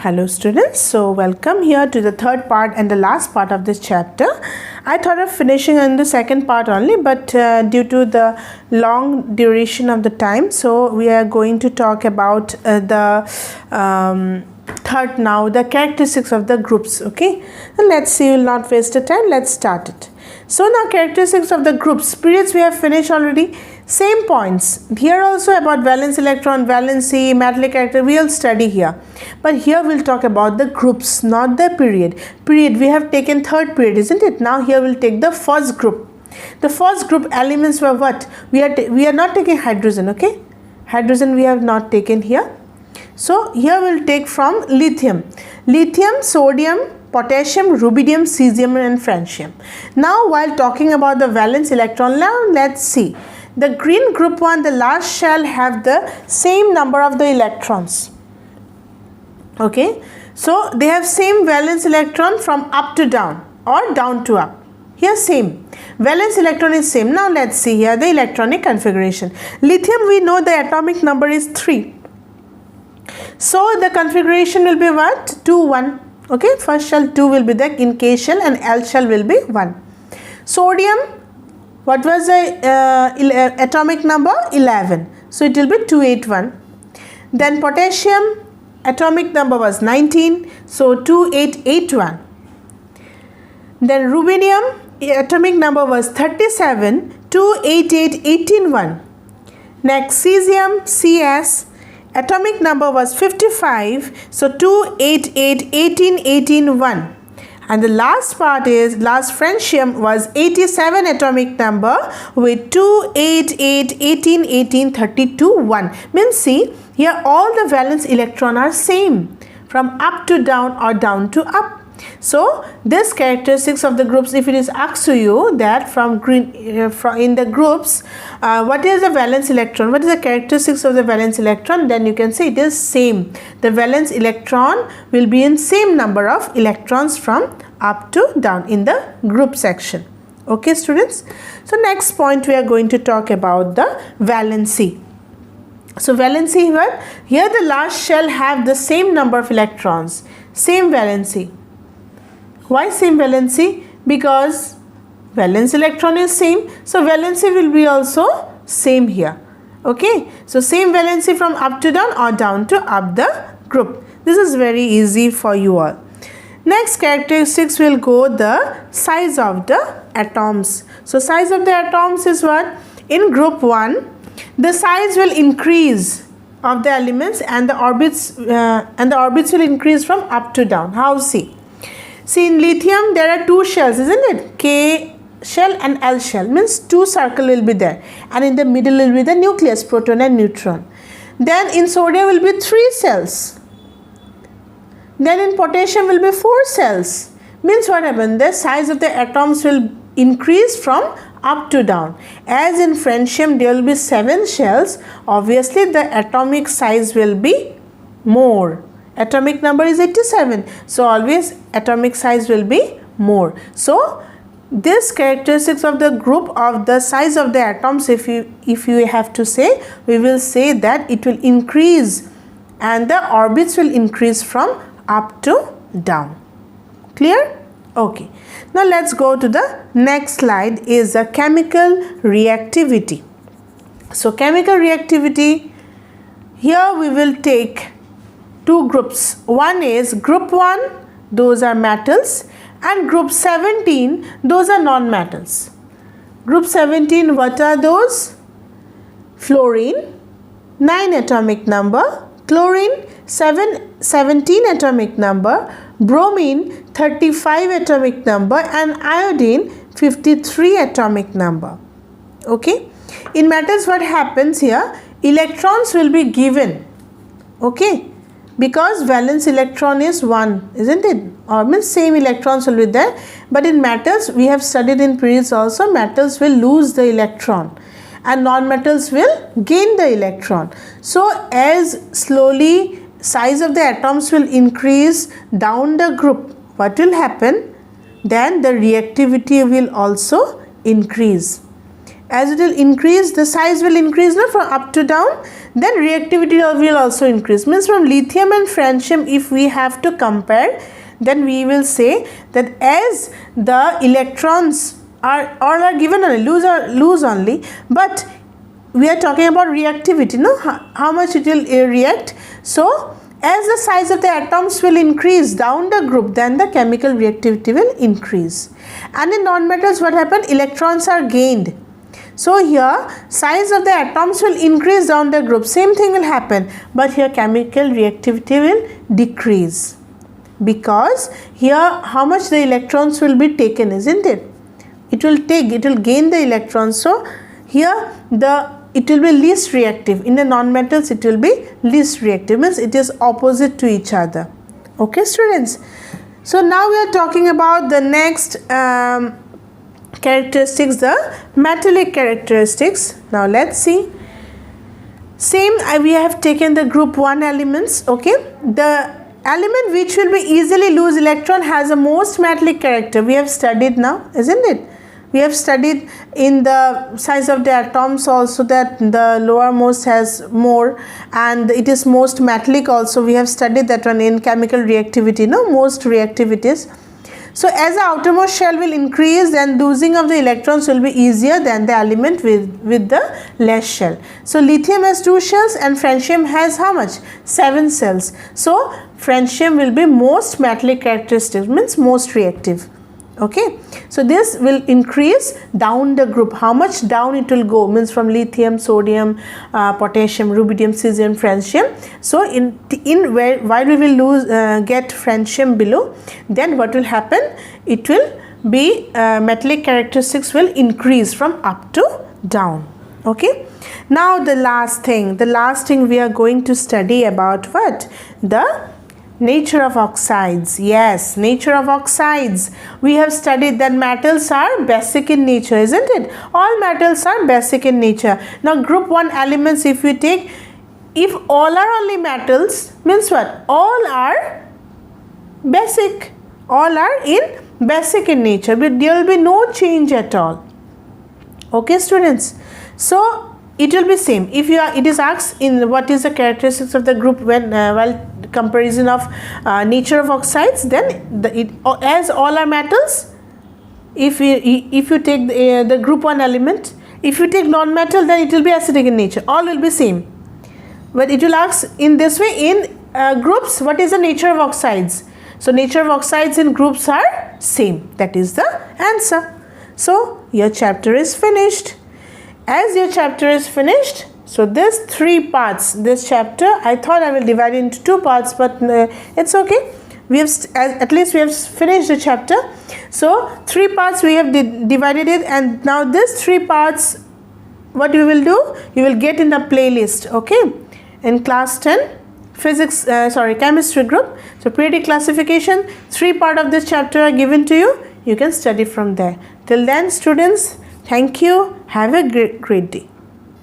Hello students, so welcome here to the third part and the last part of this chapter. I thought of finishing in the second part only, but due to the long duration of the time, so we are going to talk about the third now, the characteristics of the groups. Okay, so let's see, we'll not waste the time, let's start it. So now characteristics of the groups. Periods we have finished already. Same points here also about valence electron, valency, metallic character we'll study here, but here we'll talk about the groups, not the period. Period we have taken third period, isn't it? Now here we'll take the first group. The first group elements were what? We are not taking hydrogen. Okay, hydrogen we have not taken here. So here we'll take from lithium, sodium, potassium, rubidium, cesium and francium. Now while talking about the valence electron, now let's see. The green group 1, the last shall have the same number of the electrons. Okay, so they have same valence electron from up to down or down to up. Here same valence electron is same. Now let's see here the electronic configuration. Lithium we know the atomic number is 3. So the configuration will be what? 2 1. Okay, first shell 2 will be there, in K shell, and L shell will be 1. Sodium, what was the atomic number? 11. So it will be 281. Then potassium, atomic number was 19. So 2881. Then rubidium, atomic number was 37. 288 Next cesium, CS, atomic number was 55. So 288 and the last part is last francium was 87 atomic number with 288 means see here all the valence electron are same from up to down or down to up. So this characteristics of the groups, if it is asked to you that from green in the groups what is the valence electron, what is the characteristics of the valence electron, then you can say it is same. The valence electron will be in same number of electrons from up to down in the group section. Okay students, so next point we are going to talk about the valency. So valency, what? Here the last shall have the same number of electrons, same valency. Why same valency? Because valence electron is same, so valency will be also same here. Okay, so same valency from up to down or down to up the group. This is very easy for you all. Next characteristics will go the size of the atoms. So size of the atoms is what? In group 1, the size will increase of the elements and the orbits will increase from up to down. How? See in lithium there are 2 shells, isn't it? K shell and L shell, means 2 circle will be there, and in the middle will be the nucleus, proton and neutron. Then in sodium will be 3 cells. Then in potassium will be 4 cells. Means what happened? The size of the atoms will increase from up to down. As in francium there will be 7 shells, obviously the atomic size will be more. Atomic number is 87, so always atomic size will be more. So this characteristics of the group of the size of the atoms, if you have to say, we will say that it will increase and the orbits will increase from up to down. Clear? Okay, now let's go to the next slide, is the chemical reactivity. So chemical reactivity, here we will take 2 groups. One is group 1, those are metals, and group 17, those are non-metals. Group 17, what are those? Fluorine, 9 atomic number, chlorine, 17 atomic number, bromine, 35 atomic number, and iodine, 53 atomic number. Okay, in metals what happens here? Electrons will be given. Okay, because valence electron is 1, isn't it? Or means same electrons will be there. But in metals, we have studied in periods also, metals will lose the electron and non-metals will gain the electron. So as slowly size of the atoms will increase down the group, what will happen? Then the reactivity will also increase. as it will increase, the size will increase, no, from up to down, then reactivity will also increase. Means from lithium and francium, if we have to compare, then we will say that as the electrons are all are given only, loose only, but we are talking about reactivity, no, how much it will react. So as the size of the atoms will increase down the group, then the chemical reactivity will increase. And in non-metals, what happened? Electrons are gained. So here size of the atoms will increase down the group, same thing will happen, but here chemical reactivity will decrease, because here how much the electrons will be taken, isn't it? It will gain the electrons. So here it will be least reactive. In the non-metals it will be least reactive, means it is opposite to each other. Okay students, so now we are talking about the next characteristics, the metallic characteristics. Now let's see. Same, we have taken the group 1 elements. Okay, the element which will be easily lose electron has the most metallic character. We have studied now, isn't it? We have studied in the size of the atoms also that the lowermost has more, and it is most metallic also. We have studied that one in chemical reactivity, no, most reactivities. So as the outermost shell will increase, then losing of the electrons will be easier than the element with the less shell. So lithium has 2 shells and francium has how much? 7 cells. So francium will be most metallic characteristic, means most reactive. Okay, so this will increase down the group. How much down it will go, means from lithium, sodium, potassium, rubidium, cesium, francium. So while we will get francium below, then what will happen? It will be metallic characteristics will increase from up to down. Okay, now the last thing we are going to study about what? The nature of oxides. Yes, nature of oxides. We have studied that metals are basic in nature, isn't it? All metals are basic in nature. Now group 1 elements, if we take, if all are only metals, means what? All are basic. All are in basic in nature, but there will be no change at all. Okay students, so it will be same. If it is asked in what is the characteristics of the group when while comparison of nature of oxides, then as all are metals, if you take the group 1 element, if you take non-metal, then it will be acidic in nature. All will be same, but it will ask in this way in groups, what is the nature of oxides? So nature of oxides in groups are same. That is the answer. So your chapter is finished. As your chapter is finished, so this 3 parts, this chapter, I thought I will divide it into 2 parts, but it's okay. We have at least we have finished the chapter. So 3 parts we have divided it, and now this 3 parts, what you will do? You will get in the playlist. Okay, in class 10 physics, chemistry group. So periodic classification, 3 parts of this chapter are given to you. You can study from there. Till then, students, thank you. Have a great day.